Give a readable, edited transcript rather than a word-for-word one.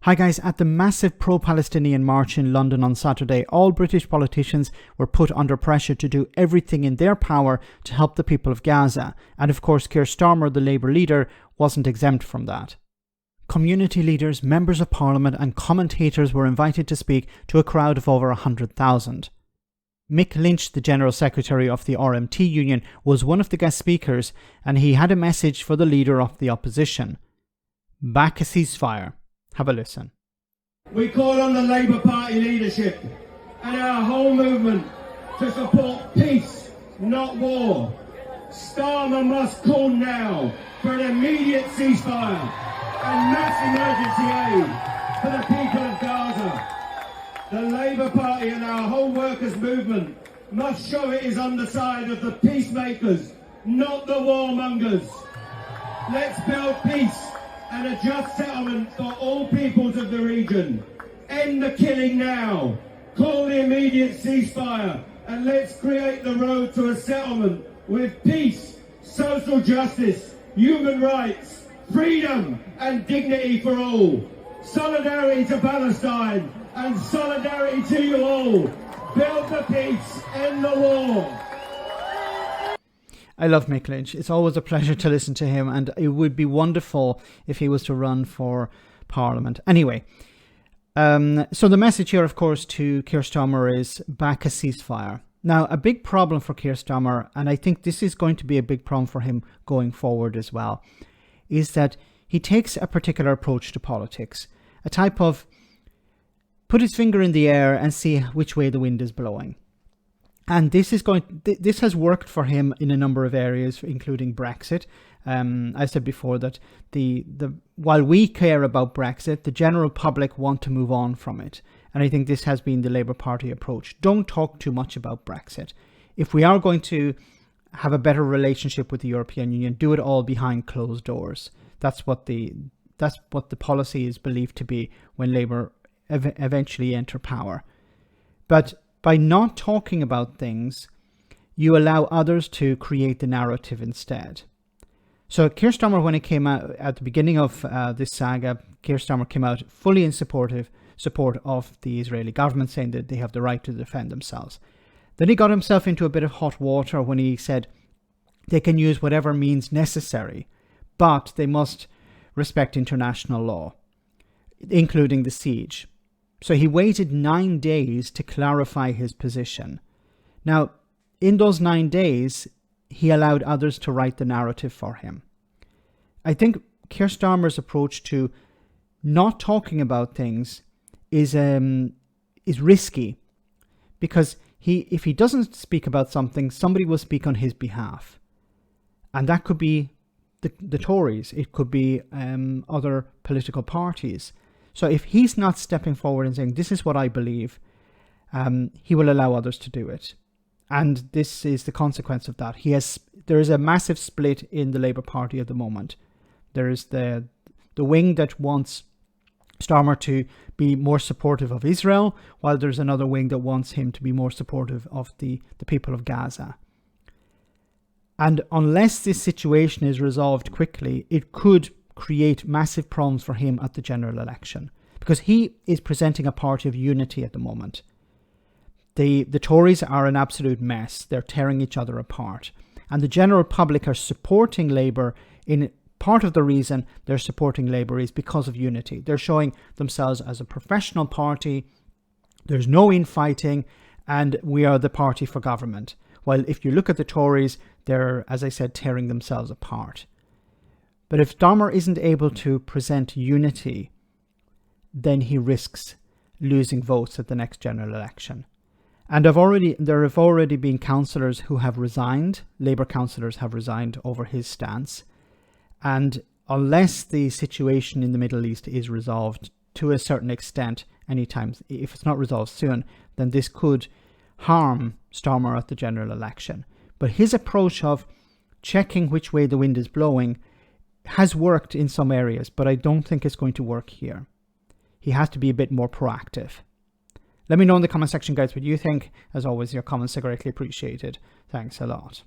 Hi guys, at the massive pro-Palestinian march in London on Saturday, all British politicians were put under pressure to do everything in their power to help the people of Gaza. And of course, Keir Starmer, the Labour leader, wasn't exempt from that. Community leaders, members of parliament and commentators were invited to speak to a crowd of over 100,000. Mick Lynch, the General Secretary of the RMT Union, was one of the guest speakers, and he had a message for the leader of the opposition. Back a ceasefire. Have a listen. We call on the Labour Party leadership and our whole movement to support peace, not war. Starmer must call now for an immediate ceasefire and mass emergency aid for the people of Gaza. The Labour Party and our whole workers' movement must show it is on the side of the peacemakers, not the warmongers. Let's build peace and a just settlement for all peoples of the region. End the killing now. Call the immediate ceasefire and let's create the road to a settlement with peace, social justice, human rights, freedom and dignity for all. Solidarity to Palestine and solidarity to you all. Build the peace, end the war. I love Mick Lynch. It's always a pleasure to listen to him, and it would be wonderful if he was to run for Parliament. Anyway, so the message here, of course, to Keir Starmer is back a ceasefire. Now, a big problem for Keir Starmer, and I think this is going to be a big problem for him going forward as well, is that he takes a particular approach to politics, a type of put his finger in the air and see which way the wind is blowing. And this has worked for him in a number of areas, including Brexit. I said before that while we care about Brexit, the general public want to move on from it. And I think this has been the Labour Party approach. Don't talk too much about Brexit. If we are going to have a better relationship with the European Union, do it all behind closed doors. That's what the policy is believed to be when Labour eventually enter power. But by not talking about things, you allow others to create the narrative instead. So Keir Starmer, when it came out at the beginning of this saga, Keir Starmer came out fully in support of the Israeli government, saying that they have the right to defend themselves. Then he got himself into a bit of hot water when he said they can use whatever means necessary, but they must respect international law, including the siege. So he waited 9 days to clarify his position. Now, in those 9 days, he allowed others to write the narrative for him. I think Keir Starmer's approach to not talking about things is risky, because if he doesn't speak about something, somebody will speak on his behalf. And that could be the Tories. It could be other political parties. So if he's not stepping forward and saying, this is what I believe, he will allow others to do it. And this is the consequence of that. There is a massive split in the Labour Party at the moment. There is the wing that wants Starmer to be more supportive of Israel, while there's another wing that wants him to be more supportive of the people of Gaza. And unless this situation is resolved quickly, it could create massive problems for him at the general election, because he is presenting a party of unity at the moment. The Tories are an absolute mess. They're tearing each other apart. And the general public are supporting Labour. In part of the reason they're supporting Labour is because of unity. They're showing themselves as a professional party. There's no infighting, and we are the party for government. While if you look at the Tories, they're, as I said, tearing themselves apart. But if Starmer isn't able to present unity, then he risks losing votes at the next general election. And there have already been councillors who have resigned. Labour councillors have resigned over his stance. And unless the situation in the Middle East is resolved to a certain extent, anytime, if it's not resolved soon, then this could harm Starmer at the general election. But his approach of checking which way the wind is blowing has worked in some areas, but I don't think it's going to work here. He has to be a bit more proactive. Let me know in the comment section, guys, what you think. As always, your comments are greatly appreciated. Thanks a lot.